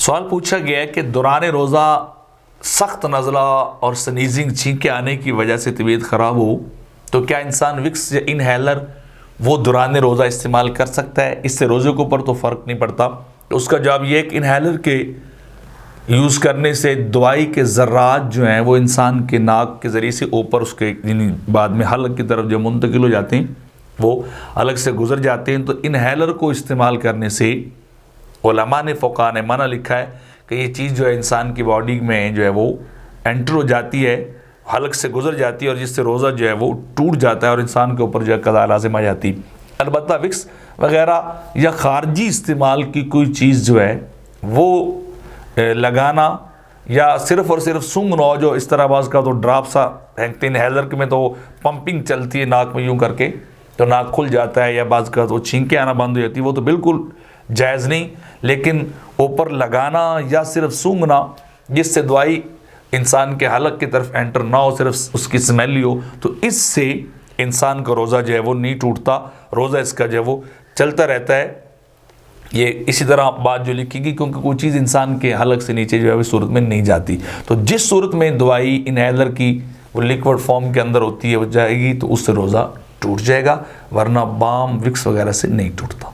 سوال پوچھا گیا ہے کہ دوران روزہ سخت نزلہ اور سنیزنگ چھینکیں آنے کی وجہ سے طبیعت خراب ہو تو کیا انسان وکس یا انہیلر وہ دوران روزہ استعمال کر سکتا ہے؟ اس سے روزے کے اوپر تو فرق نہیں پڑتا۔ اس کا جواب یہ ہے کہ انہیلر کے یوز کرنے سے دوائی کے ذرات جو ہیں وہ انسان کے ناک کے ذریعے سے اوپر اس کے بعد میں حلق کی طرف جو منتقل ہو جاتے ہیں وہ الگ سے گزر جاتے ہیں۔ تو انہیلر کو استعمال کرنے سے علماء نے فقہاء نے منع لکھا ہے کہ یہ چیز جو ہے انسان کی باڈی میں جو ہے وہ انٹر ہو جاتی ہے، حلق سے گزر جاتی ہے، اور جس سے روزہ جو ہے وہ ٹوٹ جاتا ہے اور انسان کے اوپر جو ہے قضاء لازم آ جاتی۔ البتہ وکس وغیرہ یا خارجی استعمال کی کوئی چیز جو ہے وہ لگانا یا صرف اور صرف سونگھنا، جو اس طرح بعض کا تو ڈراپ سا پھینکتے ہیں انہیلر میں تو پمپنگ چلتی ہے ناک میں یوں کر کے تو ناک کھل جاتا ہے، یا بعض کا تو چھینکیں آنا بند ہو جاتی ہے، وہ تو بالکل جائز نہیں۔ لیکن اوپر لگانا یا صرف سونگھنا جس سے دوائی انسان کے حلق کی طرف انٹر نہ ہو، صرف اس کی سمیل ہی ہو، تو اس سے انسان کا روزہ جو ہے وہ نہیں ٹوٹتا، روزہ اس کا جو ہے وہ چلتا رہتا ہے۔ یہ اسی طرح بات جو لکھی گئی کیونکہ کوئی چیز انسان کے حلق سے نیچے جو ہے اس صورت میں نہیں جاتی، تو جس صورت میں دوائی انہیلر کی وہ لیکوڈ فارم کے اندر ہوتی ہے وہ جائے گی تو اس سے روزہ ٹوٹ جائے گا، ورنہ بام وکس وغیرہ سے نہیں ٹوٹتا۔